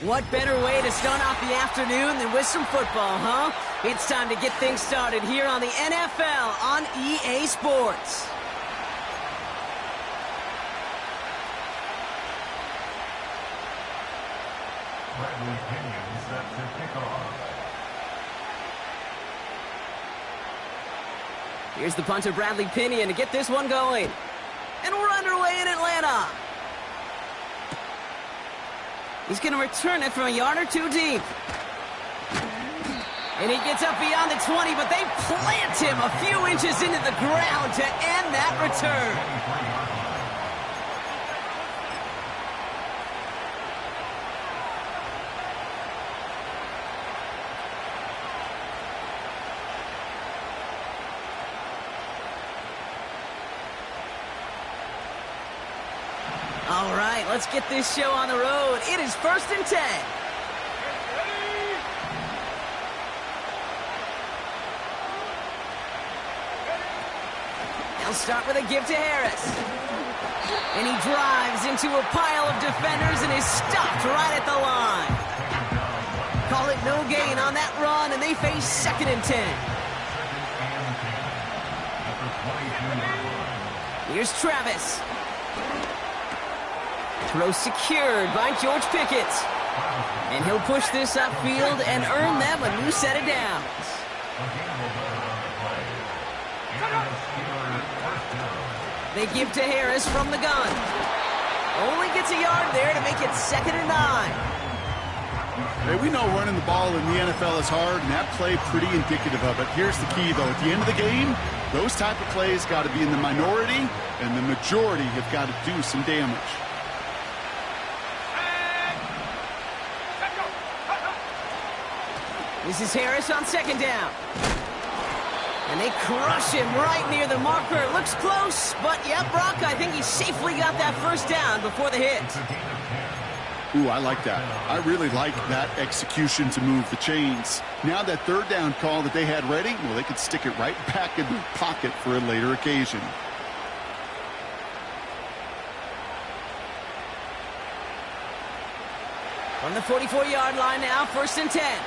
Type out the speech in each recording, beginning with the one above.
What better way to start off the afternoon than with some football, huh? It's time to get things started here on the NFL on EA Sports. Bradley Pinion set to kick off. Here's the punter, Bradley Pinion, to get this one going. And we're underway in Atlanta. He's going to return it from a yard or two deep. And he gets up beyond the 20, but they plant him a few inches into the ground to end that return. All right, let's get this show on the road. It is 1st and 10. They'll start with a give to Harris. And he drives into a pile of defenders and is stopped right at the line. Call it no gain on that run, and they face 2nd and 10. Here's Travis. Throw secured by George Pickett. And he'll push this upfield and earn them a new set of downs. They give to Harris from the gun. Only gets a yard there to make it 2nd and 9. Hey, we know running the ball in the NFL is hard, and that play pretty indicative of it. Here's the key, though. At the end of the game, those type of plays got to be in the minority, and the majority have got to do some damage. This is Harris on 2nd down. And they crush him right near the marker. It looks close, but yeah, Brock, I think he safely got that 1st down before the hit. Ooh, I like that. I really like that execution to move the chains. Now that 3rd down call that they had ready, well, they could stick it right back in their pocket for a later occasion. From the 44-yard line now, 1st and 10.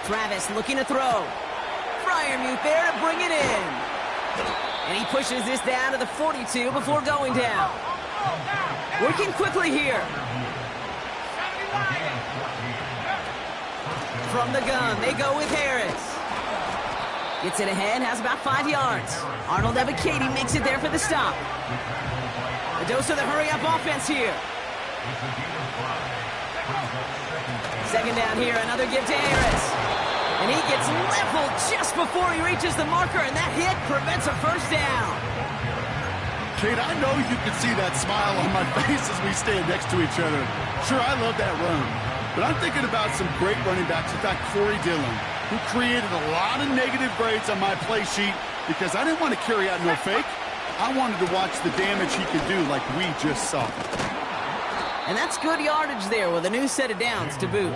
Travis looking to throw. Freiermuth there to bring it in. And he pushes this down to the 42 before going down. Working quickly here. From the gun, they go with Harris. Gets it ahead, has about 5 yards. Arnold Ebiketie makes it there for the stop. A dose of the hurry-up offense here. 2nd down here, another give to Harris. And he gets leveled just before he reaches the marker, and that hit prevents a 1st down. Kate, I know you can see that smile on my face as we stand next to each other. Sure, I love that run. But I'm thinking about some great running backs. In fact, Corey Dillon, who created a lot of negative grades on my play sheet because I didn't want to carry out no fake. I wanted to watch the damage he could do like we just saw. And that's good yardage there with a new set of downs to boot.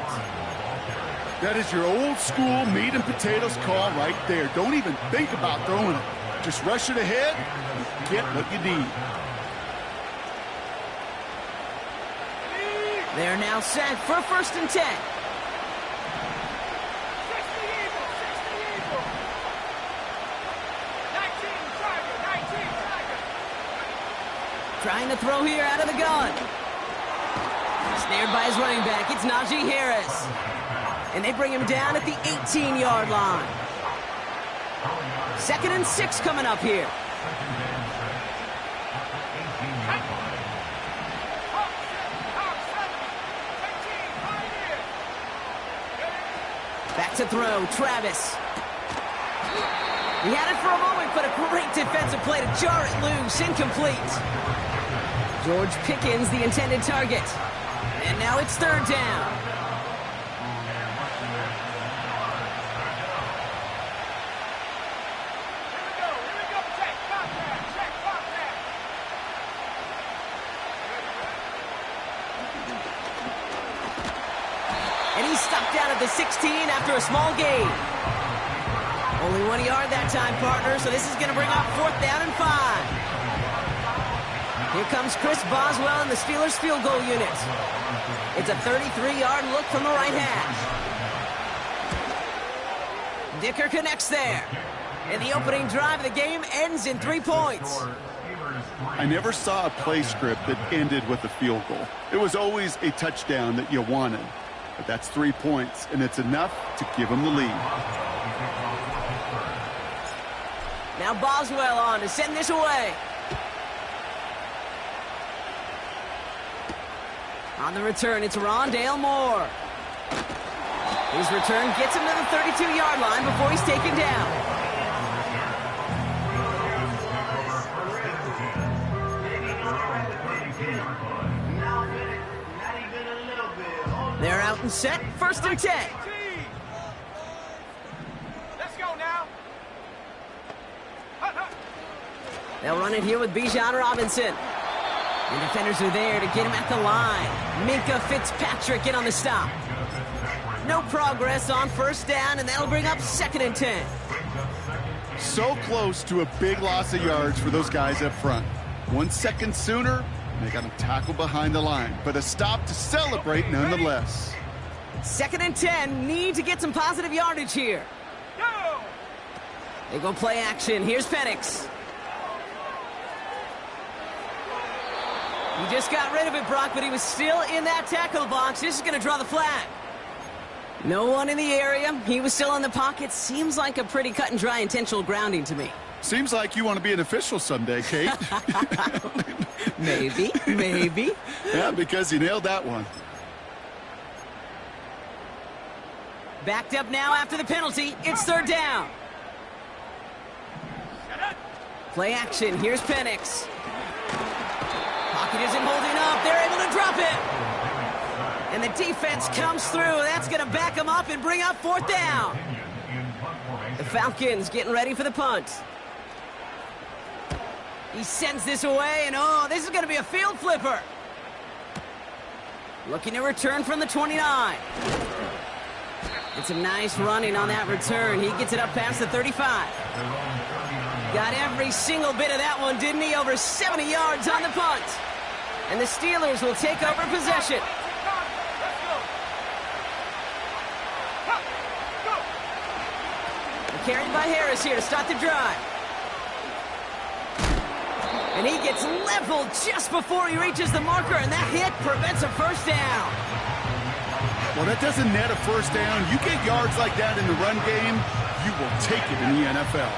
That is your old school meat and potatoes call right there. Don't even think about throwing it. Just rush it ahead and get what you need. They're now set for 1st and 10. Trying to throw here out of the gun. Snared by his running back. It's Najee Harris. And they bring him down at the 18-yard line. 2nd and 6 coming up here. Back to throw, Travis. He had it for a moment, but a great defensive play to jar it loose, incomplete. George Pickens, the intended target. And now it's 3rd down. And he's stopped down at the 16 after a small gain. Only 1 yard that time, partner, so this is going to bring up 4th down and 5. Here comes Chris Boswell and the Steelers field goal unit. It's a 33-yard look from the right hash. Dicker connects there. And the opening drive of the game ends in 3 points. I never saw a play script that ended with a field goal. It was always a touchdown that you wanted. But that's 3 points, and it's enough to give them the lead. Now Boswell on to send this away. On the return, it's Rondale Moore. His return gets him to the 32-yard line before he's taken down. They're out and set, 1st and 10. Let's go now. They'll run it here with Bijan Robinson. The defenders are there to get him at the line. Minkah Fitzpatrick in on the stop. No progress on 1st down, and that'll bring up 2nd and 10. So close to a big loss of yards for those guys up front. 1 second sooner, they got him tackled behind the line, but a stop to celebrate nonetheless. 2nd and 10, need to get some positive yardage here. They go play action. Here's Penix. He just got rid of it, Brock, but he was still in that tackle box. This is going to draw the flag. No one in the area. He was still in the pocket. Seems like a pretty cut and dry intentional grounding to me. Seems like you want to be an official someday, Kate. Maybe, maybe. Yeah, because you nailed that one. Backed up now after the penalty. It's 3rd down. Play action. Here's Penix. Pocket isn't holding up. They're able to drop it. And the defense comes through. That's going to back them up and bring up 4th down. The Falcons getting ready for the punt. He sends this away, and oh, this is going to be a field flipper. Looking to return from the 29. It's a nice running on that return. He gets it up past the 35. Got every single bit of that one, didn't he? Over 70 yards on the punt. And the Steelers will take over possession. Carried by Harris here to start the drive. And he gets leveled just before he reaches the marker, and that hit prevents a 1st down. Well, that doesn't net a 1st down. You get yards like that in the run game, you will take it in the NFL.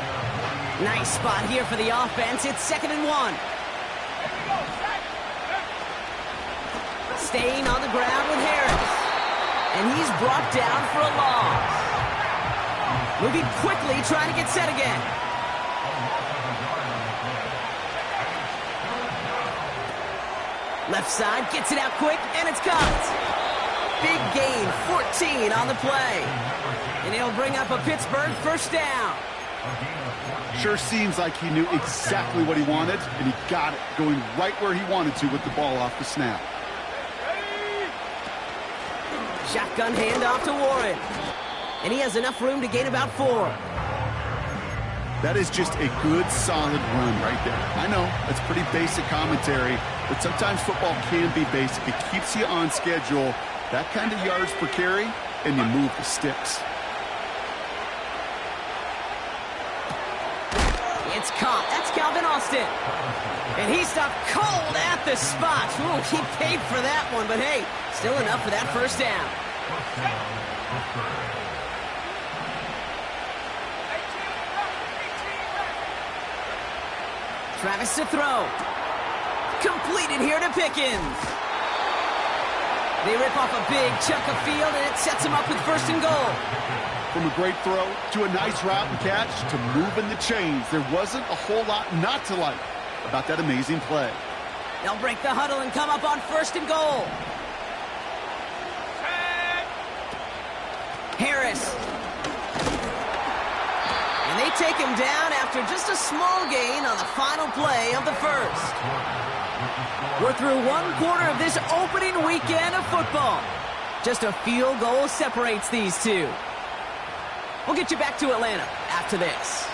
Nice spot here for the offense. It's 2nd and 1. Staying on the ground with Harris. And he's brought down for a loss. Moving quickly, trying to get set again. Left side, gets it out quick, and it's caught. Big gain, 14 on the play. And it'll bring up a Pittsburgh 1st down. Sure seems like he knew exactly what he wanted, and he got it, going right where he wanted to with the ball off the snap. Shotgun handoff to Warren. And he has enough room to gain about 4. That is just a good, solid run right there. I know, that's pretty basic commentary, but sometimes football can be basic. It keeps you on schedule, that kind of yards per carry, and you move the sticks. It's caught. That's Calvin Austin. And he stopped cold at the spot. Ooh, he paid for that one, but hey, still enough for that 1st down. Travis to throw. Completed here to Pickens. They rip off a big chunk of field, and it sets him up with 1st and goal. From a great throw to a nice route and catch to moving the chains, there wasn't a whole lot not to like about that amazing play. They'll break the huddle and come up on 1st and goal. Harris. And they take him down after just a small gain on the final play of the 1st. We're through 1 quarter of this opening weekend of football. Just a field goal separates these two. We'll get you back to Atlanta after this.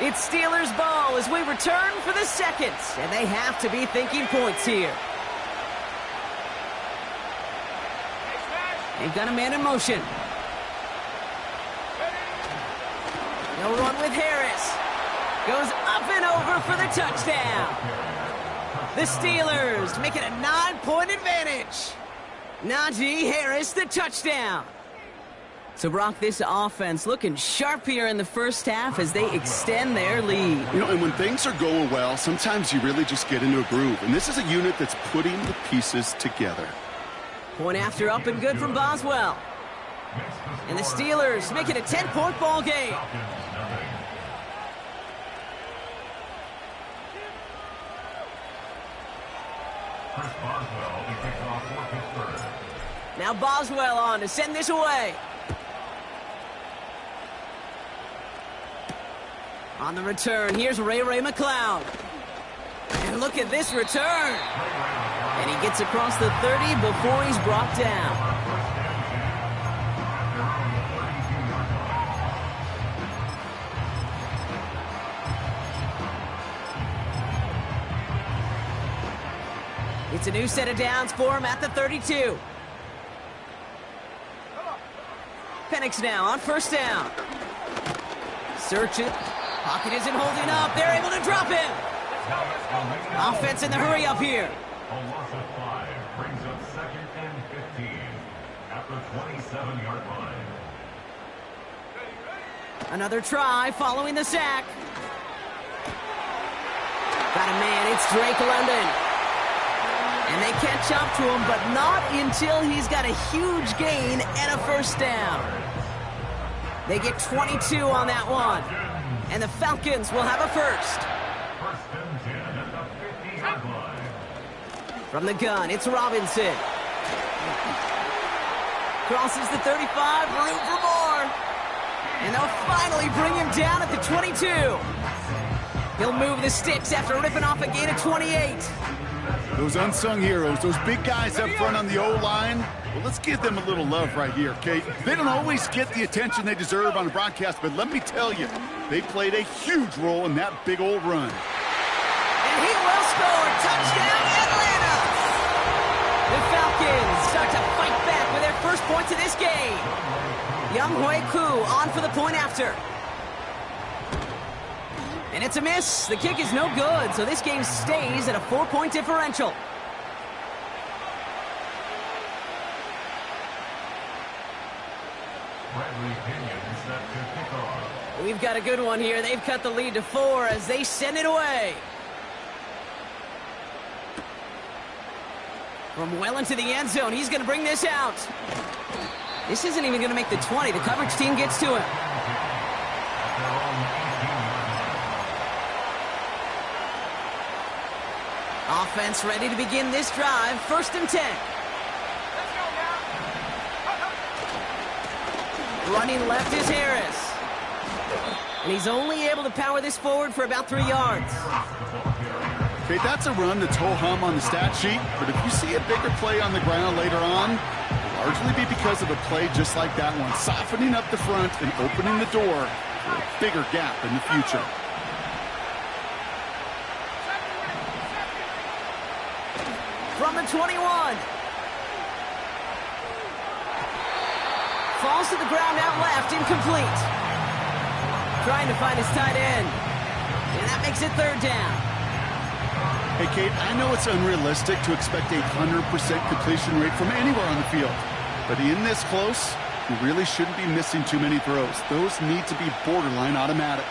It's Steelers ball as we return for the second, and they have to be thinking points here. They've got a man in motion. They'll run with Harris. Goes up and over for the touchdown. The Steelers make it a 9-point advantage. Najee Harris, the touchdown. So, Brock, this offense looking sharp here in the first half as they extend their lead. You know, and when things are going well, sometimes you really just get into a groove. And this is a unit that's putting the pieces together. Point after up and good from Boswell. And the Steelers make it a 10-point ball game. Chris Boswell to kick off for Pittsburgh. Now Boswell on to send this away. On the return, here's Ray McCloud. And look at this return. And he gets across the 30 before he's brought down. It's a new set of downs for him at the 32. Penix now on first down. Search it. Pocket isn't holding up. They're able to drop him. Offense in the hurry up here. A loss of 5 brings up 2nd and 15 at the 27-yard line. Another try following the sack. Got a man. It's Drake London. And they catch up to him, but not until he's got a huge gain and a first down. They get 22 on that one. And the Falcons will have a first. 1st and 10 at the 50-yard line. From the gun, it's Robinson. Crosses the 35, room for more. And they'll finally bring him down at the 22. He'll move the sticks after ripping off a gain of 28. Those unsung heroes, those big guys up front on the O-line, well, let's give them a little love right here, okay? They don't always get the attention they deserve on the broadcast, but let me tell you, they played a huge role in that big old run. And he will score. Touchdown, Atlanta! The Falcons start to fight back with their first points of this game. Younghoe Koo on for the point after. And it's a miss. The kick is no good, so this game stays at a 4-point differential. Bradley Pinion set to kick off. We've got a good one here. They've cut the lead to 4 as they send it away. From well into the end zone, he's going to bring this out. This isn't even going to make the 20. The coverage team gets to him. Offense ready to begin this drive. 1st and 10. Running left is Harris. And he's only able to power this forward for about 3 yards. Okay, that's a run that's ho-hum on the stat sheet, but if you see a bigger play on the ground later on, it'll largely be because of a play just like that one, softening up the front and opening the door for a bigger gap in the future. From the 21. Falls to the ground out left, incomplete. Trying to find his tight end. And that makes it 3rd down. Hey, Kate, I know it's unrealistic to expect a 100% completion rate from anywhere on the field. But in this close, you really shouldn't be missing too many throws. Those need to be borderline automatic.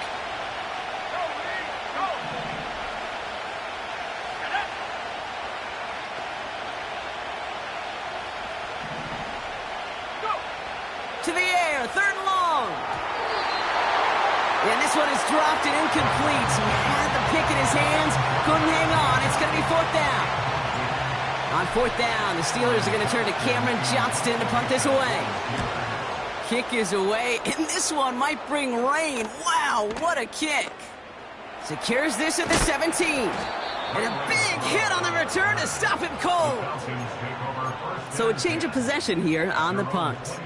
To the air, 3rd and long. And this one is dropped and incomplete. He had the pick in his hands, couldn't hang on. It's going to be 4th down. On 4th down, the Steelers are going to turn to Cameron Johnston to punt this away. Kick is away, and this one might bring rain. Wow, what a kick. Secures this at the 17. And a big hit on the return to stop him cold. So a change of possession here on the punt.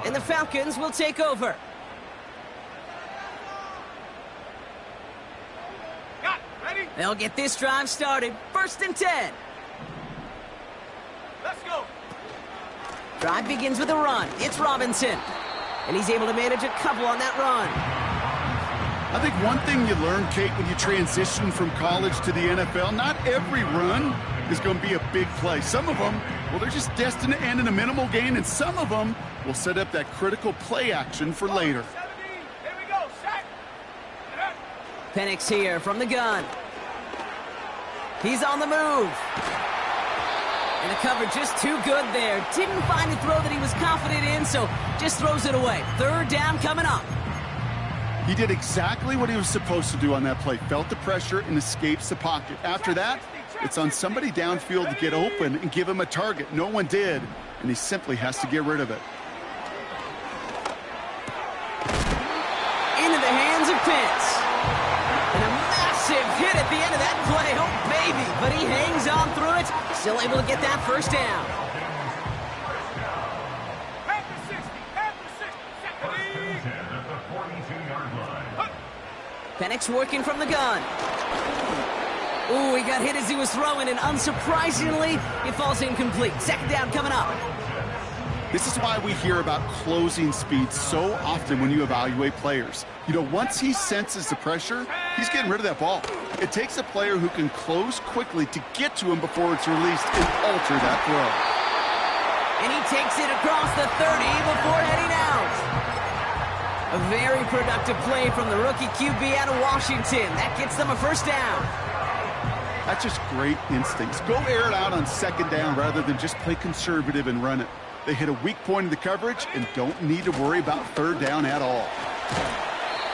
And the Falcons will take over. They'll get this drive started. 1st and 10. Let's go. Drive begins with a run. It's Robinson. And he's able to manage a couple on that run. I think one thing you learn, Kate, when you transition from college to the NFL, not every run is going to be a big play. Some of them, well, they're just destined to end in a minimal gain, and some of them will set up that critical play action for later. 17. Here we go. Sack. Penix here from the gun. He's on the move. And the cover just too good there. Didn't find a throw that he was confident in, so just throws it away. 3rd down coming up. He did exactly what he was supposed to do on that play. Felt the pressure and escapes the pocket. After that, it's on somebody downfield to get open and give him a target. No one did, and he simply has to get rid of it. Into the hands of Pitts. And a massive hit at the end of that play. Oh, baby. But he hangs on through it. Still able to get that 1st down. At the 60. At the 60. Set the lead. At the 42-yard line. Penix working from the gun. Ooh, he got hit as he was throwing, and unsurprisingly, it falls incomplete. 2nd down coming up. This is why we hear about closing speed so often when you evaluate players. You know, once he senses the pressure, he's getting rid of that ball. It takes a player who can close quickly to get to him before it's released and alter that throw. And he takes it across the 30 before heading out. A very productive play from the rookie QB out of Washington. That gets them a 1st down. That's just great instincts. Go air it out on 2nd down rather than just play conservative and run it. They hit a weak point in the coverage and don't need to worry about 3rd down at all.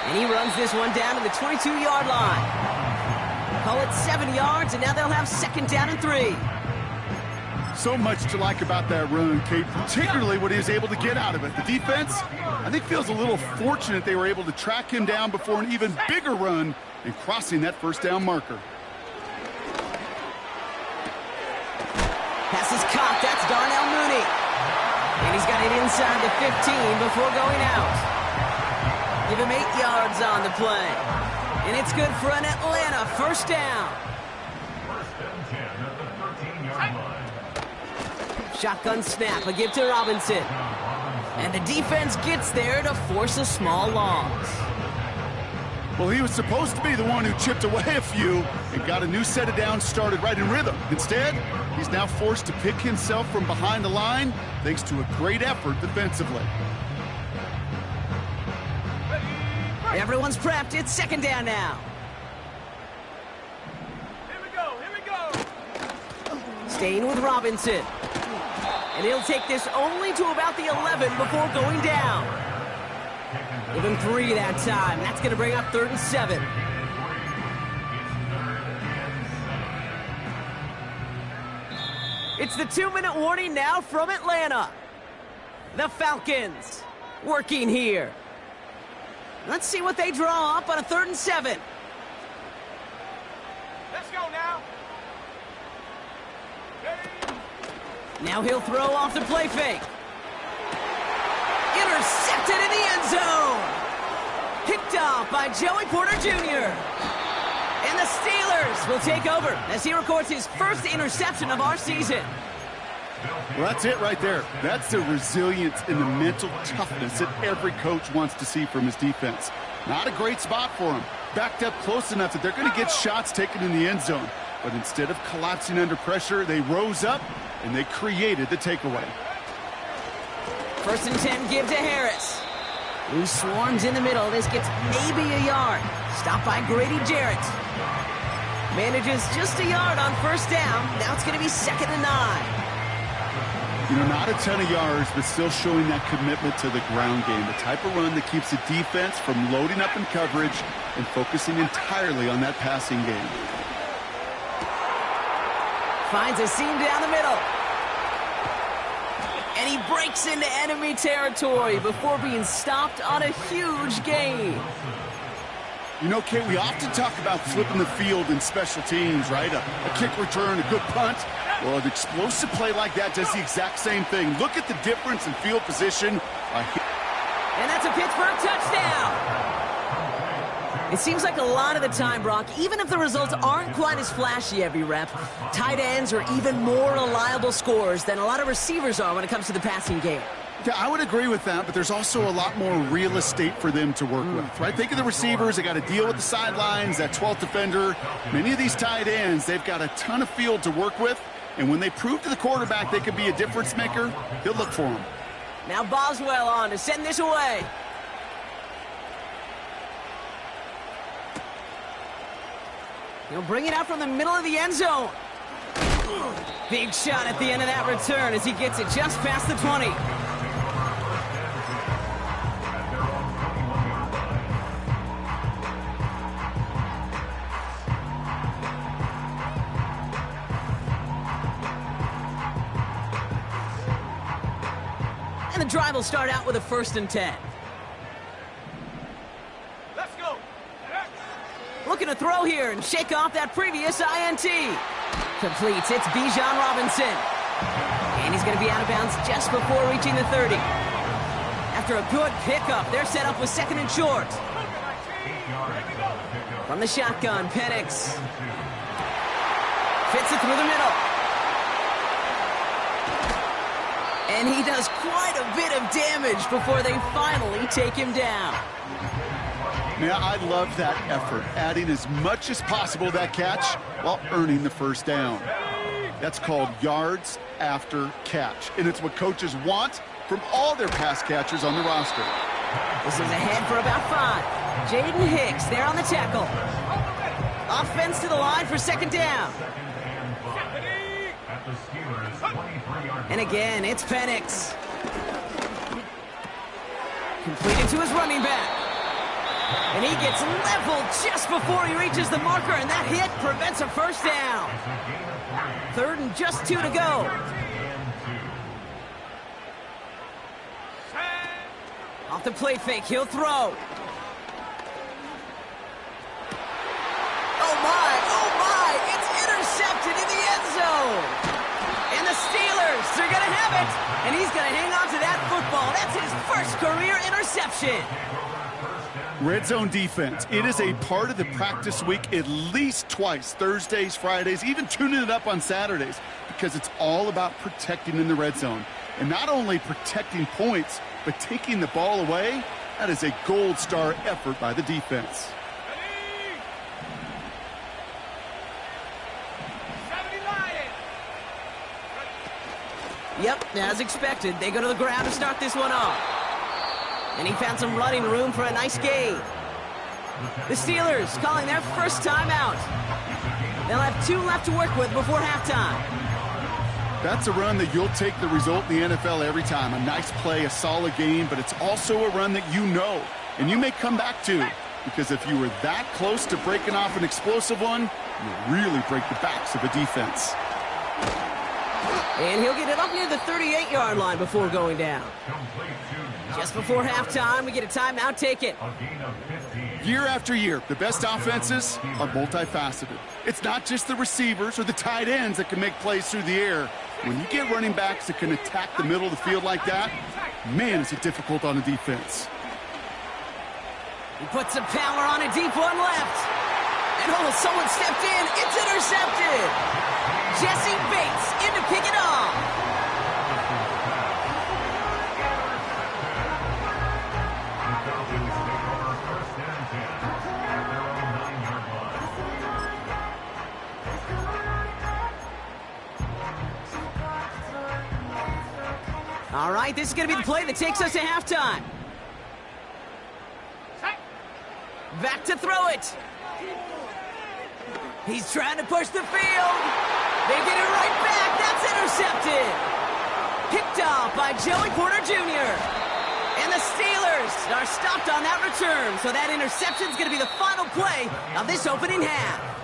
And he runs this one down to the 22-yard line. Call it 7 yards, and now they'll have 2nd down and 3. So much to like about that run, Kate, particularly what he was able to get out of it. The defense, I think, feels a little fortunate they were able to track him down before an even bigger run and crossing that 1st down marker. Pass is caught. That's Darnell Mooney. And he's got it inside the 15 before going out. Give him 8 yards on the play. And it's good for an Atlanta 1st down. 1st and 10 at the 13-yard line. Shotgun snap, a give to Robinson. And the defense gets there to force a small loss. Well, he was supposed to be the one who chipped away a few and got a new set of downs started right in rhythm. Instead, he's now forced to pick himself from behind the line thanks to a great effort defensively. Everyone's prepped. It's 2nd down now. Here we go. Here we go. Staying with Robinson. And he'll take this only to about the 11 before going down. Give him 3 that time. That's going to bring up 3rd and 7. It's the 2-minute warning now from Atlanta. The Falcons working here. Let's see what they draw up on a 3rd and 7. Let's go now. Now he'll throw off the play fake. Intercepted in the end zone. Picked off by Joey Porter Jr. And the Steelers will take over as he records his 1st interception of our season. Well, that's it right there. That's the resilience and the mental toughness that every coach wants to see from his defense. Not a great spot for him. Backed up close enough that they're going to get shots taken in the end zone. But instead of collapsing under pressure, they rose up and they created the takeaway. 1st and 10 give to Harris. Who swarms in the middle. This gets maybe a yard. Stopped by Grady Jarrett. Manages just a yard on 1st down. Now it's going to be 2nd and 9. You know, not a ton of yards, but still showing that commitment to the ground game. The type of run that keeps the defense from loading up in coverage and focusing entirely on that passing game. Finds a seam down the middle. And he breaks into enemy territory before being stopped on a huge gain. You know, Kate, we often talk about flipping the field in special teams, right? A kick return, a good punt. Well, an explosive play like that does the exact same thing. Look at the difference in field position. And that's a Pittsburgh touchdown. It seems like a lot of the time, Brock, even if the results aren't quite as flashy every rep, tight ends are even more reliable scorers than a lot of receivers are when it comes to the passing game. Yeah, I would agree with that, but there's also a lot more real estate for them to work with, right? Think of the receivers. They got to deal with the sidelines, that 12th defender. Many of these tight ends, they've got a ton of field to work with, and when they prove to the quarterback they can be a difference maker, he'll look for them. Now Boswell on to send this away. He'll bring it out from the middle of the end zone. Big shot at the end of that return as he gets it just past the 20. And the drive will start out with a 1st and 10. Let's go. Looking to throw here and shake off that previous INT. Completes. It's Bijan Robinson. And he's going to be out of bounds just before reaching the 30. After a good pickup, they're set up with 2nd and short. From the shotgun, Penix. Fits it through the middle. And he does quite a bit of damage before they finally take him down. Yeah, I love that effort, adding as much as possible to that catch while earning the 1st down. That's called yards after catch, and it's what coaches want from all their pass catchers on the roster. This is ahead for about 5. Jaden Hicks there on the tackle. Offense to the line for 2nd down. And again, it's Penix. Completed to his running back. And he gets leveled just before he reaches the marker, and that hit prevents a 1st down. 3rd and just 2 to go. Off the play fake, he'll throw. Oh my, it's intercepted in the end zone. And the Steelers, they're going to have it. And he's going to hang on to that football. That's his 1st career interception. Red zone defense. It is a part of the practice week at least twice, Thursdays, Fridays, even tuning it up on Saturdays, because it's all about protecting in the red zone. And not only protecting points, but taking the ball away. That is a gold star effort by the defense. Yep, as expected, they go to the ground to start this one off. And he found some running room for a nice gain. The Steelers calling their 1st timeout. They'll have 2 left to work with before halftime. That's a run that you'll take the result in the NFL every time. A nice play, a solid game, but it's also a run that you know, and you may come back to, because if you were that close to breaking off an explosive one, you really break the backs of a defense. And he'll get it up near the 38-yard line before going down. Just before halftime, we get a timeout taken. Year after year, the best offenses are multifaceted. It's not just the receivers or the tight ends that can make plays through the air. When you get running backs that can attack the middle of the field like that, man, is it difficult on the defense. He puts some power on a deep one left. And oh, someone stepped in. It's intercepted. Jesse Bates in to pick it off. All right, this is going to be the play that takes us to halftime. Back to throw it. He's trying to push the field. They get it right back. That's intercepted. Picked off by Joey Porter Jr. And the Steelers are stopped on that return. So that interception is going to be the final play of this opening half.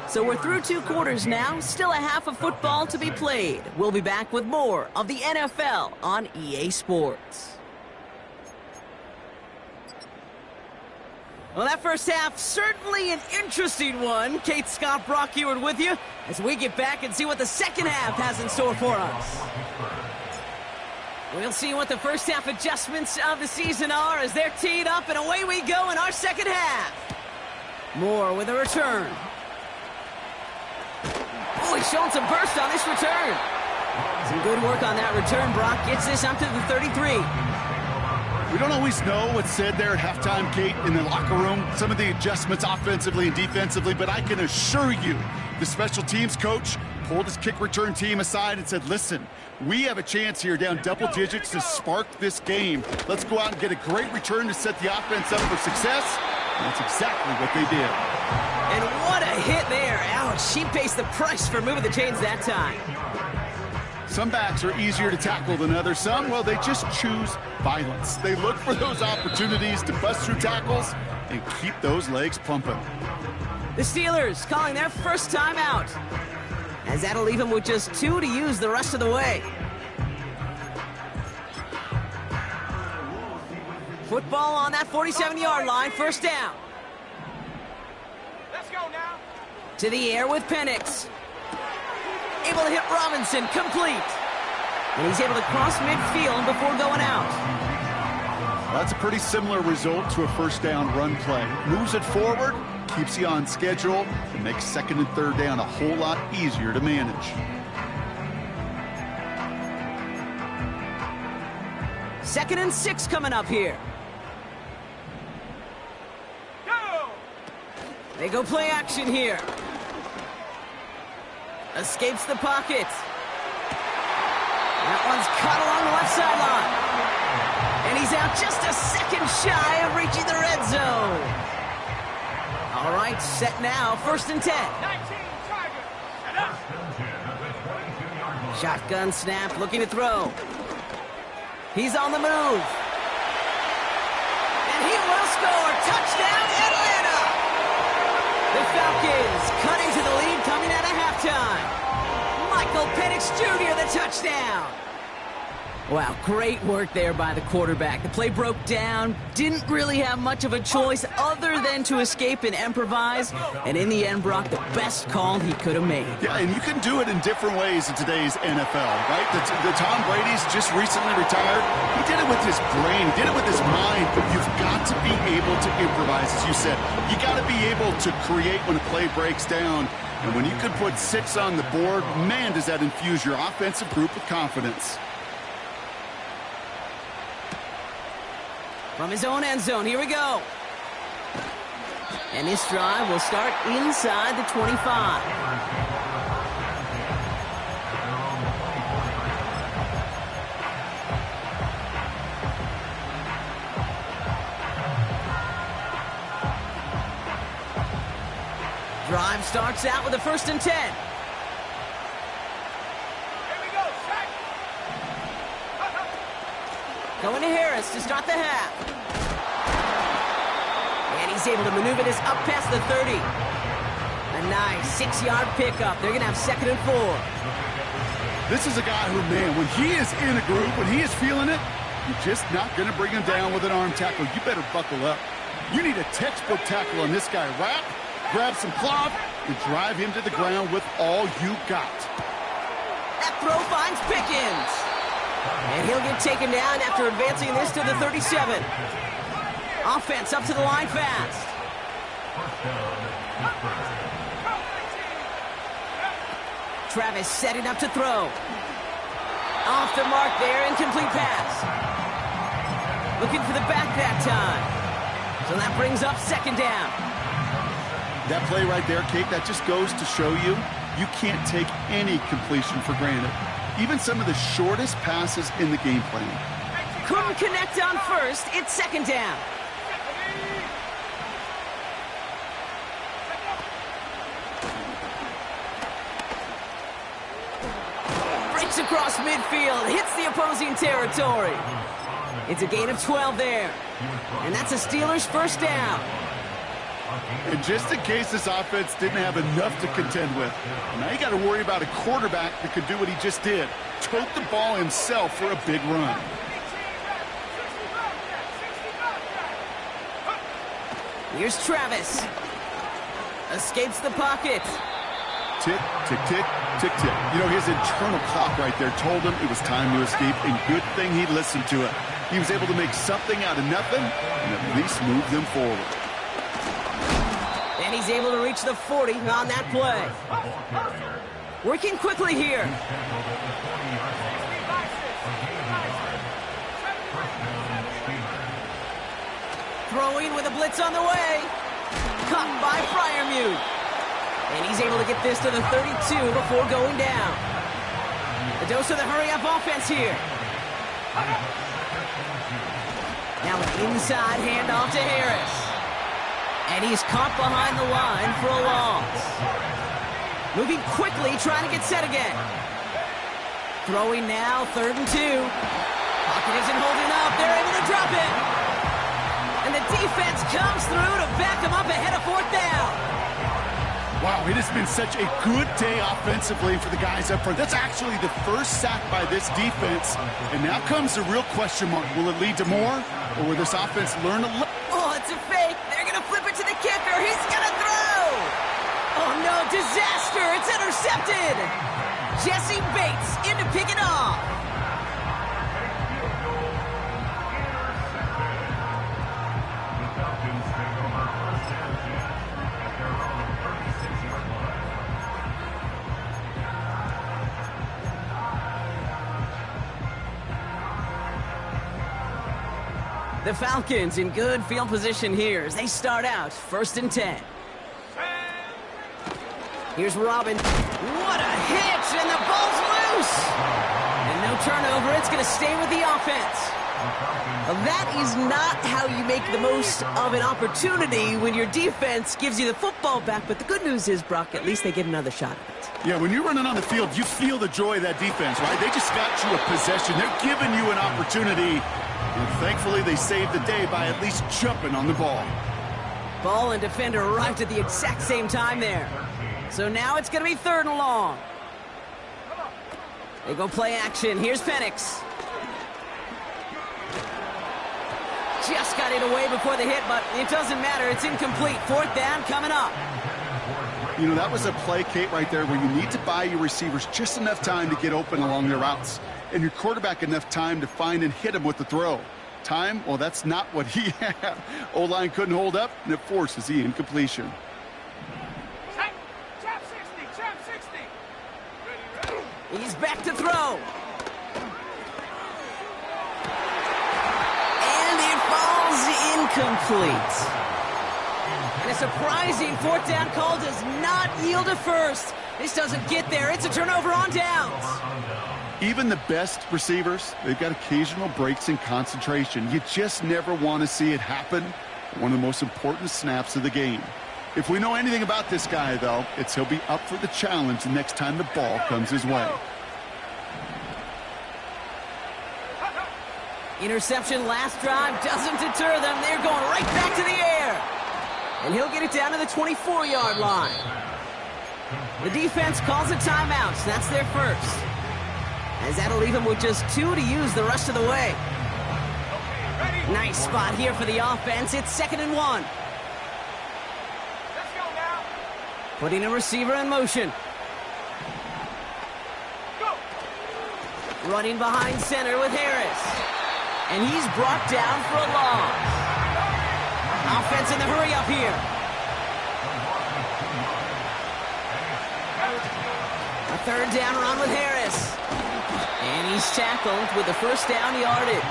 So we're through 2 quarters now. Still a half of football to be played. We'll be back with more of the NFL on EA Sports. Well, that first half, certainly an interesting one. Kate Scott, Brock Ewart with you as we get back and see what the second half has in store for us. We'll see what the first half adjustments of the season are as they're teed up, and away we go in our second half. Moore with a return. Oh, he's showing some burst on this return. Some good work on that return. Brock gets this up to the 33. We don't always know what's said there at halftime, Kate, in the locker room. Some of the adjustments offensively and defensively, but I can assure you the special teams coach pulled his kick return team aside and said, listen, we have a chance here down double digits to spark this game. Let's go out and get a great return to set the offense up for success. And that's exactly what they did. And what a hit there. Ouch, she pays the price for moving the chains that time. Some backs are easier to tackle than others. Some, well, they just choose violence. They look for those opportunities to bust through tackles and keep those legs pumping. The Steelers calling their first time out, as that'll leave them with just 2 to use the rest of the way. Football on that 47-yard line, first down. Let's go now. To the air with Penix. Able to hit Robinson, complete. And he's able to cross midfield before going out. That's a pretty similar result to a first down run play. Moves it forward, keeps you on schedule, and makes second and third down a whole lot easier to manage. Second and 6 coming up here. Go! They go play action here. Escapes the pocket. That one's caught along the left sideline. And he's out just a second shy of reaching the red zone. All right, set now, first and 10. 19 Tigers. And up. Shotgun snap, looking to throw. He's on the move. And he will score. Touchdown, Atlanta! The Falcons cutting to the lead coming out of halftime. Michael Penix Jr., the touchdown. Wow, great work there by the quarterback. The play broke down, didn't really have much of a choice other than to escape and improvise. And in the end, Brock, the best call he could have made. Yeah, and you can do it in different ways in today's NFL, right? The Tom Brady's just recently retired. He did it with his brain, he did it with his mind, but you've got to be able to improvise, as you said. You got to be able to create when a play breaks down. And when you can put 6 on the board, man, does that infuse your offensive group with confidence. From his own end zone, here we go. And this drive will start inside the 25. Drive starts out with a first and 10. Here we go, Shaq. Going to Harris to start the half. And he's able to maneuver this up past the 30. A nice 6-yard pickup. They're going to have second and 4. This is a guy who, man, when he is in a group, when he is feeling it, you're just not going to bring him down with an arm tackle. You better buckle up. You need a textbook tackle on this guy. Wrap, grab some cloth, and drive him to the ground with all you got. That throw finds Pickens. And he'll get taken down after advancing this to the 37. Offense up to the line fast. Travis setting up to throw. Off the mark there, incomplete pass. Looking for the back that time. So that brings up second down. That play right there, Kate, that just goes to show you, you can't take any completion for granted. Even some of the shortest passes in the game plan. Couldn't connect on first. It's second down. Breaks across midfield, hits the opposing territory. It's a gain of 12 there. And that's a Steelers first down. And just in case this offense didn't have enough to contend with, now you got to worry about a quarterback that could do what he just did. Tote the ball himself for a big run. Here's Travis. Escapes the pocket. Tick, tick, tick, tick, tick. You know, his internal clock right there told him it was time to escape, and good thing he listened to it. He was able to make something out of nothing and at least move them forward. And he's able to reach the 40 on that play. Working quickly here. Throwing with a blitz on the way. Caught by Freiermuth. And he's able to get this to the 32 before going down. A dose of the hurry-up offense here. Now an inside handoff to Harris. And he's caught behind the line for a loss. Moving quickly, trying to get set again. Throwing now, 3rd and 2. Pocket isn't holding up. They're able to drop it. And the defense comes through to back him up ahead of 4th down. Wow, it has been such a good day offensively for the guys up front. That's actually the first sack by this defense. And now comes the real question mark. Will it lead to more? Or will this offense learn a lesson? Oh, it's a fake. They're going to flip it to the kicker. He's going to throw. Oh, no, disaster. It's intercepted. Jesse Bates in to pick it off. The Falcons in good field position here as they start out 1st and 10. Here's Robin. What a hit, and the ball's loose. And no turnover. It's going to stay with the offense. Well, that is not how you make the most of an opportunity when your defense gives you the football back. But the good news is, Brock, at least they get another shot at it. Yeah, when you're running on the field, you feel the joy of that defense, right? They just got you a possession. They're giving you an opportunity. And thankfully, they saved the day by at least jumping on the ball. Ball and defender arrived at the exact same time there. So now it's going to be 3rd and long. They go play action. Here's Penix. Just got it away before the hit, but it doesn't matter. It's incomplete. 4th down coming up. You know, that was a play, Kate, right there where you need to buy your receivers just enough time to get open along their routes. And your quarterback enough time to find and hit him with the throw. Time, well, that's not what he had. O-line couldn't hold up, and it forces the incompletion. Trap 60. Ready. He's back to throw. And it falls incomplete. And a surprising 4th down call does not yield a first. This doesn't get there. It's a turnover on downs. Even the best receivers, they've got occasional breaks in concentration. You just never want to see it happen. One of the most important snaps of the game. If we know anything about this guy, though, it's he'll be up for the challenge the next time the ball comes his way. Interception last drive doesn't deter them. They're going right back to the air. And he'll get it down to the 24-yard line. The defense calls a timeout. So that's their first. As that'll leave them with just 2 to use the rest of the way. Nice spot here for the offense. It's 2nd and 1. Let's go now. Putting a receiver in motion. Go. Running behind center with Harris. And he's brought down for a loss. Offense in the hurry up here. A 3rd down run with Harris. And he's tackled with the 1st down yardage.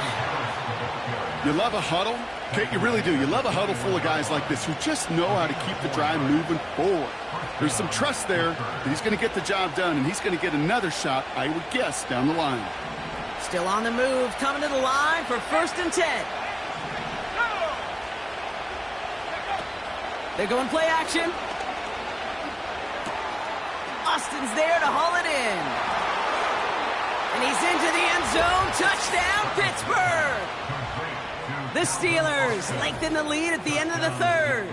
You love a huddle? Kate, you really do. You love a huddle full of guys like this who just know how to keep the drive moving forward. There's some trust there that he's going to get the job done, and he's going to get another shot, I would guess, down the line. Still on the move, coming to the line for 1st and 10. They're going play action. Austin's there to haul it in. And he's into the end zone. Touchdown, Pittsburgh! The Steelers lengthen the lead at the end of the 3rd.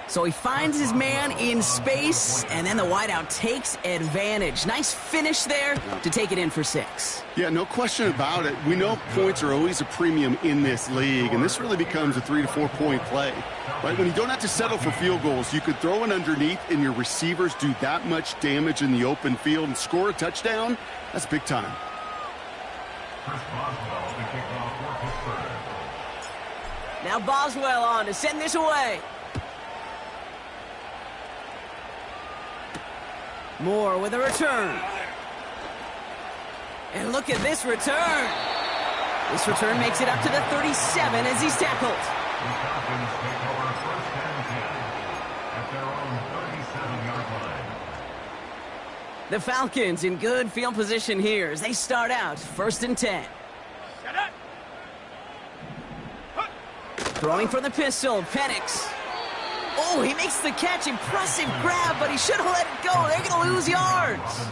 So he finds his man in space, and then the wideout takes advantage. Nice finish there to take it in for 6. Yeah, no question about it. We know points are always a premium in this league, and this really becomes a 3 to 4 point play. Right? When you don't have to settle for field goals, you could throw it underneath and your receivers do that much damage in the open field and score a touchdown. That's big time. Chris Boswell to kick off for Pittsburgh. Now Boswell on to send this away. Moore with a return. And look at this return. This return makes it up to the 37 as he's tackled. The Falcons take over 1st and 10 at their own 37-yard line. The Falcons in good field position here as they start out 1st and 10. Shut up. Throwing from the pistol, Penix. Oh, he makes the catch. Impressive grab, but he should have let it go. They're going to lose yards.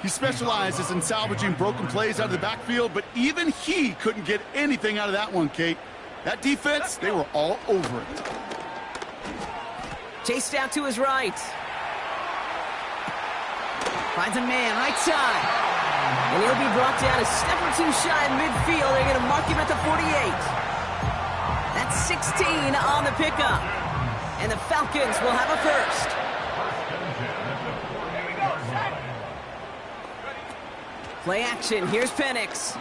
He specializes in salvaging broken plays out of the backfield, but even he couldn't get anything out of that one, Kate. That defense, they were all over it. Chased out to his right. Finds a man, right side. And he'll be brought down a step or two shy of midfield. They're going to mark him at the 48. That's 16 on the pickup. And the Falcons will have a first. Play action. Here's Penix.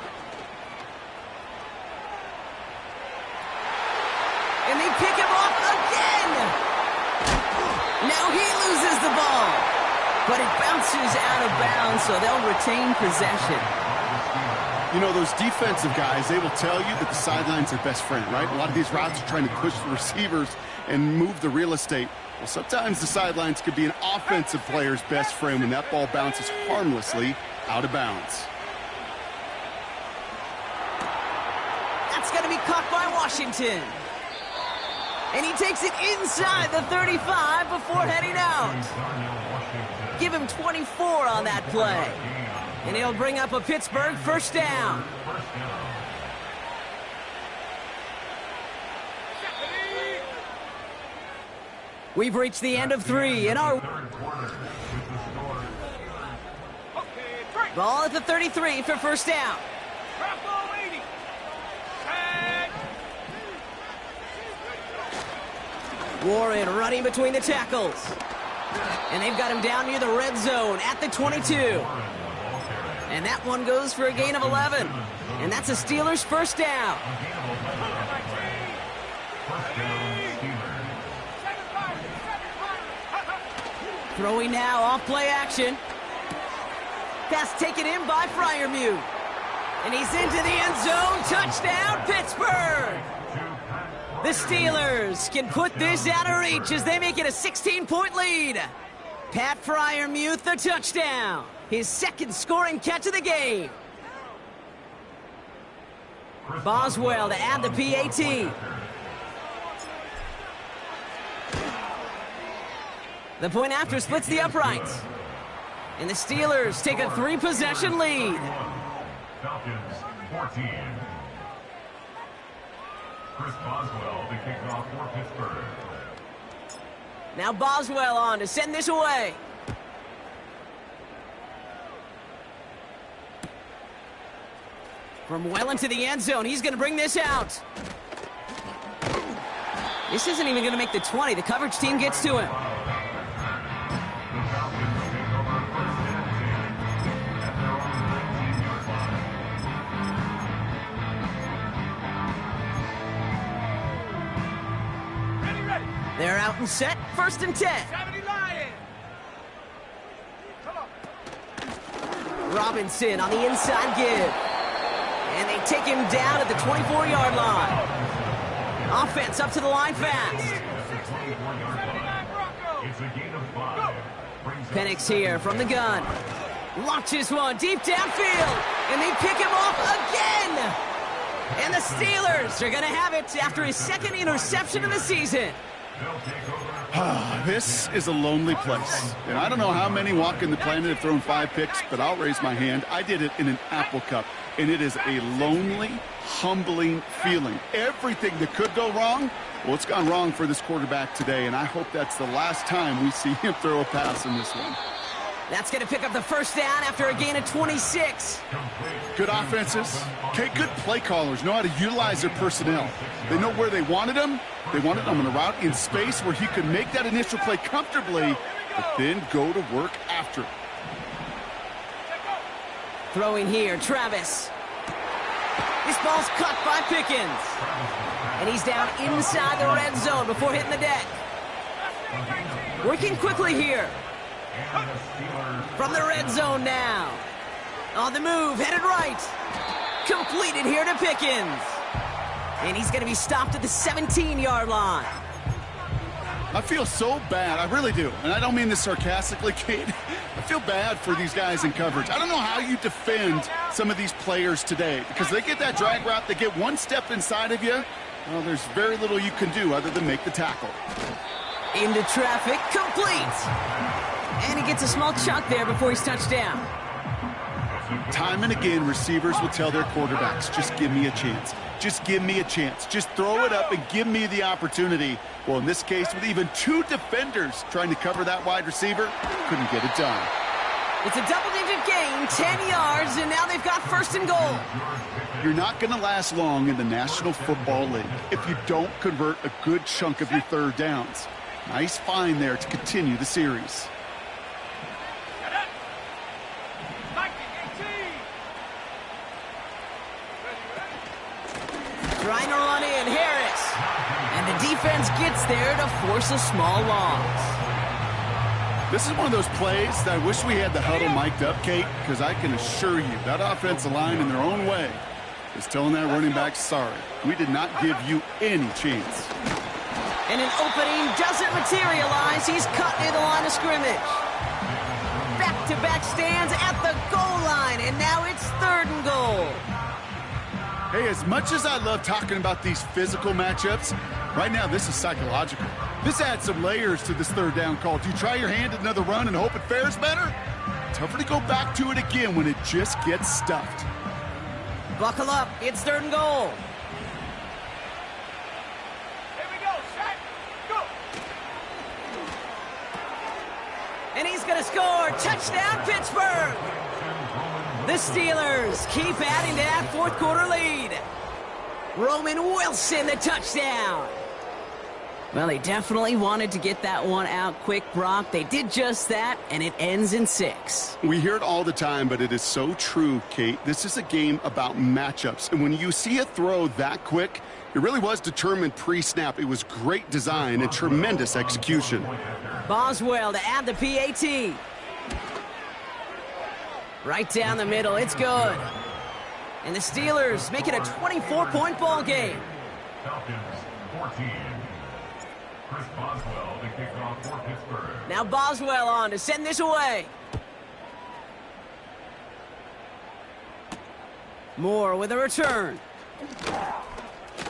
And they pick him off again. Now he loses the ball. But it bounces out of bounds, so they'll retain possession. You know, those defensive guys, they will tell you that the sideline's their best friend, right? A lot of these routes are trying to push the receivers and move the real estate. Well, sometimes the sidelines could be an offensive player's best friend when that ball bounces harmlessly out of bounds. That's going to be caught by Washington. And he takes it inside the 35 before heading out. Give him 24 on that play. And he'll bring up a Pittsburgh first down. We've reached the end of 3 in our ball at the 33 for first down. Drop ball 80. And Warren running between the tackles. And they've got him down near the red zone at the 22. And that one goes for a gain of 11. And that's a Steelers first down. Throwing now off play action. Pass taken in by Freiermuth. And he's into the end zone. Touchdown, Pittsburgh! The Steelers can put this out of reach as they make it a 16-point lead. Pat Freiermuth, the touchdown. His second scoring catch of the game. Boswell to add the PAT. The point after splits the uprights. And the Steelers take a 3-possession lead. Falcons 14. Chris Boswell to kick off for Pittsburgh. Now Boswell on to send this away. From well into the end zone, he's going to bring this out. This isn't even going to make the 20. The coverage team gets to him. They're out and set, 1st and 10. 70 Lions. Come on. Robinson on the inside give. And they take him down at the 24-yard line. Offense up to the line fast. It's a gain of 5. Penix here from the gun. Launches one deep downfield. And they pick him off again. And the Steelers are going to have it after his second interception of the season. This is a lonely place. And I don't know how many walking the planet have thrown 5 picks, but I'll raise my hand. I did it in an Apple Cup, and it is a lonely, humbling feeling. Everything that could go wrong, well, it's gone wrong for this quarterback today, and I hope that's the last time we see him throw a pass in this one. That's going to pick up the first down after a gain of 26. Good offenses. Okay, good play callers know how to utilize their personnel. They know where they wanted them. They wanted them on a route in space where he could make that initial play comfortably, but then go to work after. Throwing here, Travis. This ball's caught by Pickens. And he's down inside the red zone before hitting the deck. Working quickly here. From the red zone now. On the move, headed right. Completed here to Pickens. And he's going to be stopped at the 17-yard line. I feel so bad. I really do. And I don't mean this sarcastically, Kate. I feel bad for these guys in coverage. I don't know how you defend some of these players today because they get that drag route, they get one step inside of you. Well, there's very little you can do other than make the tackle. Into traffic, complete. And he gets a small chunk there before he's touched down. Time and again, receivers will tell their quarterbacks, just give me a chance. Just give me a chance. Just throw it up and give me the opportunity. Well, in this case, with even 2 defenders trying to cover that wide receiver, couldn't get it done. It's a double-digit gain, 10 yards, and now they've got first and goal. You're not going to last long in the National Football League if you don't convert a good chunk of your third downs. Nice find there to continue the series. Trying to run in, Harris. And the defense gets there to force a small loss. This is one of those plays that I wish we had the huddle mic'd up, Kate, because I can assure you that offensive line in their own way is telling that running back, sorry, we did not give you any chance. And an opening doesn't materialize. He's cut near the line of scrimmage. Back-to-back stands at the goal line, and now it's 3rd and goal. Hey, as much as I love talking about these physical matchups, right now this is psychological. This adds some layers to this 3rd down call. Do you try your hand at another run and hope it fares better? Tougher to go back to it again when it just gets stuffed. Buckle up. It's 3rd and goal. Here we go, Shaq. Go. And he's going to score. Touchdown, Pittsburgh. The Steelers keep adding to that 4th quarter lead. Roman Wilson, the touchdown. Well, they definitely wanted to get that one out quick, Brock. They did just that, and it ends in 6. We hear it all the time, but it is so true, Kate. This is a game about matchups. And when you see a throw that quick, it really was determined pre-snap. It was great design and tremendous execution. Boswell to add the PAT. Right down the middle, it's good. And the Steelers make it a 24-point ball game. Falcons 14. Chris Boswell to kick off for Pittsburgh. Now Boswell on to send this away. Moore with a return.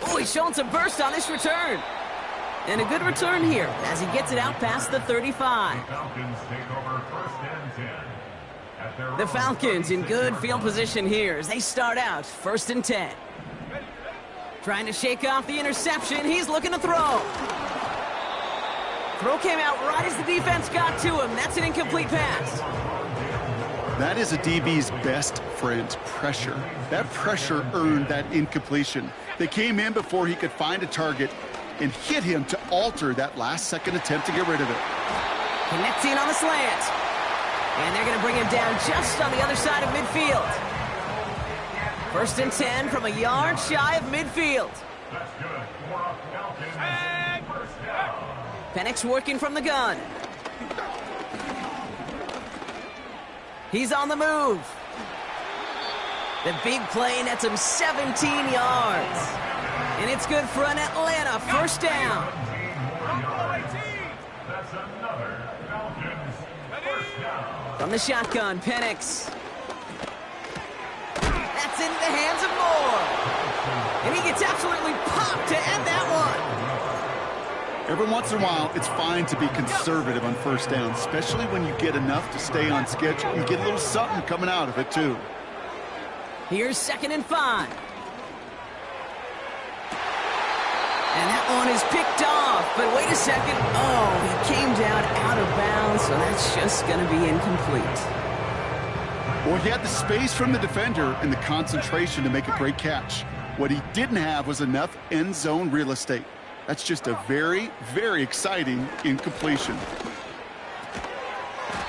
Oh, he's showing some burst on this return. And a good return here as he gets it out past the 35. The Falcons take over 1st and 10. The Falcons in good field position here as they start out 1st and 10. Trying to shake off the interception. He's looking to throw. Throw came out right as the defense got to him. That's an incomplete pass. That is a DB's best friend, pressure. That pressure earned that incompletion. They came in before he could find a target and hit him to alter that last-second attempt to get rid of it. Connecting on the slant. And they're going to bring him down just on the other side of midfield. 1st and 10 from a yard shy of midfield. That's good. Falcons. First down. Penix working from the gun. He's on the move. The big play nets him 17 yards. And it's good for an Atlanta 1st down. That's another Falcons first down. From the shotgun, Penix. That's into the hands of Moore. And he gets absolutely popped to end that one. Every once in a while, it's fine to be conservative on first down, especially when you get enough to stay on schedule and get a little something coming out of it, too. Here's 2nd and 5. And that one is picked off, but wait a second. Oh, he came down out of bounds, so that's just going to be incomplete. Well, he had the space from the defender and the concentration to make a great catch. What he didn't have was enough end zone real estate. That's just a very, very exciting incompletion.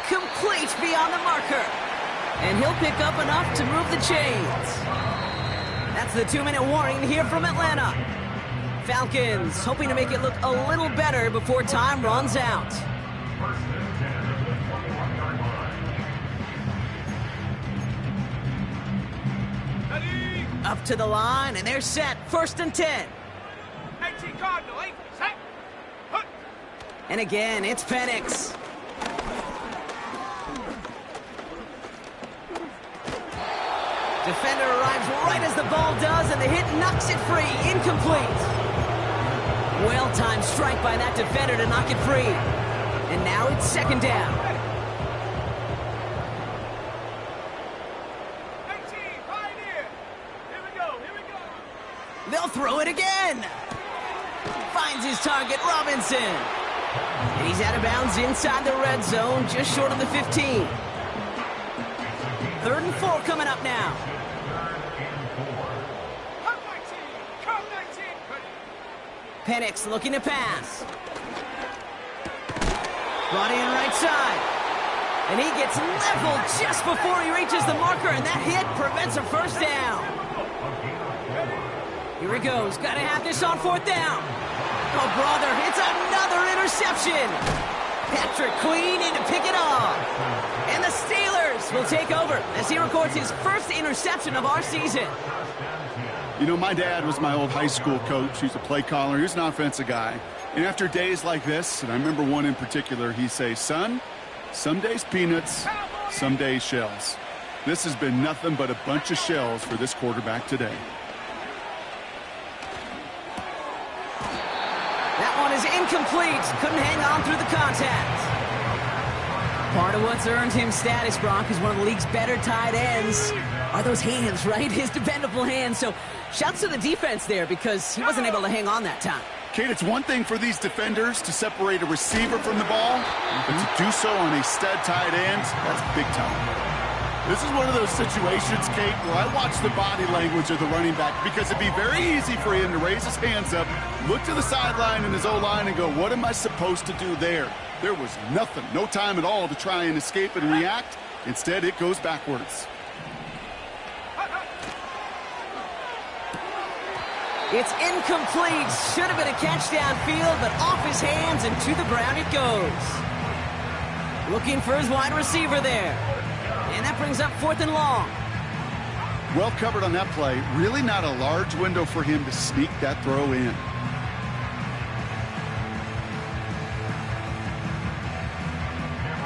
Complete beyond the marker. And he'll pick up enough to move the chains. That's the 2-minute warning here from Atlanta. Falcons hoping to make it look a little better before time runs out. First and 10 at the 21-yard line. Ready? Up to the line, and they're set. 1st and 10. 18 Cardinal, 8, set. Hut. And again, it's Penix. Defender arrives right as the ball does, and the hit knocks it free. Incomplete. Well-timed strike by that defender to knock it free. And now it's 2nd down. 18, Pioneer. Here we go, here we go. They'll throw it again. Finds his target, Robinson. And he's out of bounds inside the red zone, just short of the 15. 3rd and 4 coming up now. Come 19, come 19. Penix looking to pass. Brought in right side. And he gets leveled just before he reaches the marker, and that hit prevents a first down. Here he goes. Got to have this on 4th down. Oh, brother, it's another interception. Patrick Queen in to pick it off. And the Steelers will take over as he records his first interception of our season. You know, my dad was my old high school coach. He's a play caller. He was an offensive guy. And after days like this, and I remember one in particular, he'd say, son, some days peanuts, some days shells. This has been nothing but a bunch of shells for this quarterback today. That one is incomplete. Couldn't hang on through the contact. Part of what's earned him status, Brock, is one of the league's better tight ends. Are those hands, right? His dependable hands. So shouts to the defense there because he wasn't able to hang on that time. Kate, it's one thing for these defenders to separate a receiver from the ball, but to do so on a stud tight end, that's big time. This is one of those situations, Kate, where I watch the body language of the running back because it'd be very easy for him to raise his hands up, look to the sideline in his O-line and go, what am I supposed to do there? There was nothing, no time at all to try and escape and react. Instead, it goes backwards. It's incomplete. Should have been a catch downfield, but off his hands and to the ground it goes. Looking for his wide receiver there. And that brings up 4th and long. Well covered on that play. Really not a large window for him to sneak that throw in.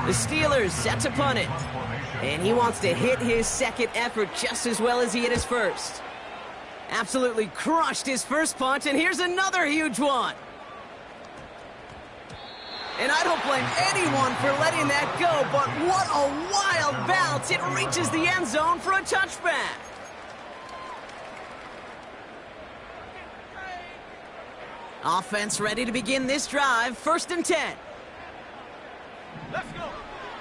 The Steelers set to punt it. And he wants to hit his second effort just as well as he hit his first. Absolutely crushed his first punch, and here's another huge one. And I don't blame anyone for letting that go, but what a wild bounce. It reaches the end zone for a touchback. Offense ready to begin this drive. 1st and 10. Let's go.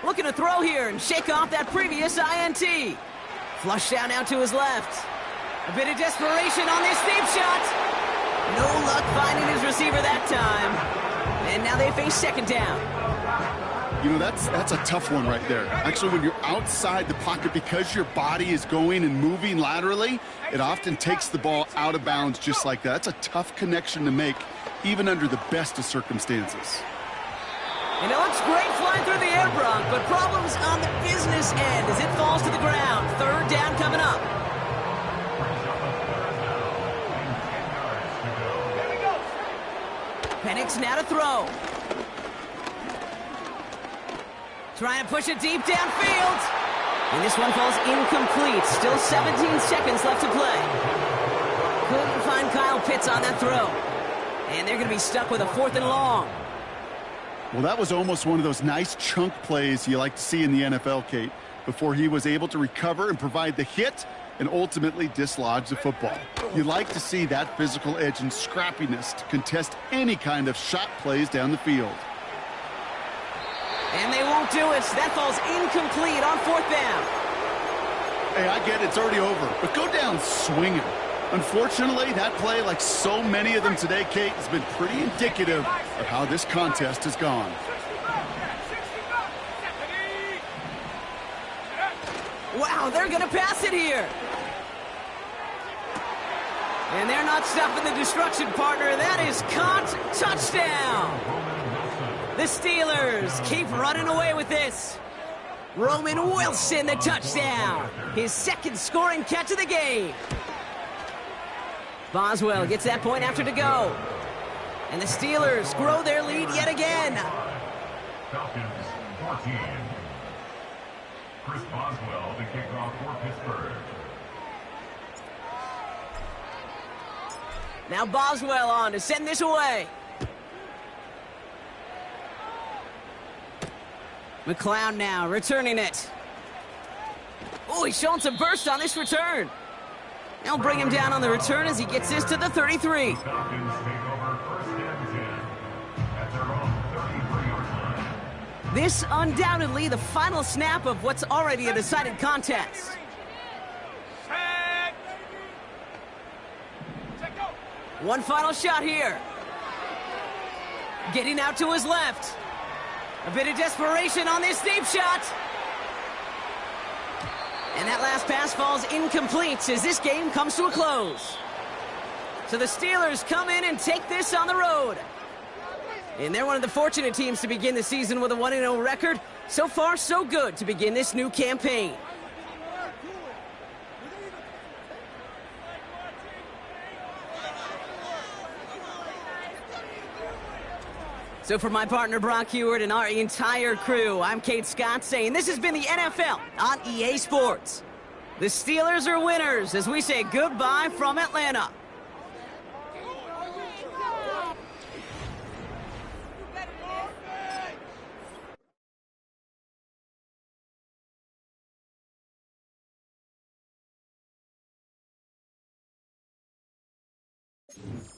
Looking to throw here and shake off that previous INT. Flush down now to his left. A bit of desperation on this deep shot. No luck finding his receiver that time. And now they face 2nd down. You know, that's a tough one right there. Actually, when you're outside the pocket because your body is going and moving laterally, it often takes the ball out of bounds just like that. That's a tough connection to make, even under the best of circumstances. And it looks great flying through the air, Brock, but problems on the business end as it falls to the ground. 3rd down coming up. Penix now to throw. Trying to push it deep downfield. And this one falls incomplete. Still 17 seconds left to play. Couldn't find Kyle Pitts on that throw. And they're going to be stuck with a 4th and long. Well, that was almost one of those nice chunk plays you like to see in the NFL, Kate, before he was able to recover and provide the hit and ultimately dislodge the football. You like to see that physical edge and scrappiness to contest any kind of shot plays down the field. And they won't do it. That falls incomplete on 4th down. Hey, I get it. It's already over. But go down swinging. Unfortunately, that play, like so many of them today, Kate, has been pretty indicative of how this contest has gone. Wow, they're going to pass it here. And they're not stopping the destruction, partner. That is caught. Touchdown. The Steelers keep running away with this. Roman Wilson, the touchdown. His 2nd scoring catch of the game. Boswell gets that point after to go. And the Steelers grow their lead yet again. Falcons 14. Chris Boswell, the kickoff for Pittsburgh. Now Boswell on to send this away. McLeod now returning it. Oh, he's showing some burst on this return. They'll bring him down on the return as he gets this to the 33. Falcons take over 1st and 10 at their own 33-yard line. This undoubtedly the final snap of what's already a decided contest. One final shot here. Getting out to his left. A bit of desperation on this deep shot. And that last pass falls incomplete as this game comes to a close. So the Steelers come in and take this on the road. And they're one of the fortunate teams to begin the season with a 1-0 record. So far, so good to begin this new campaign. So for my partner Brock Heward and our entire crew, I'm Kate Scott saying this has been the NFL on EA Sports. The Steelers are winners as we say goodbye from Atlanta. you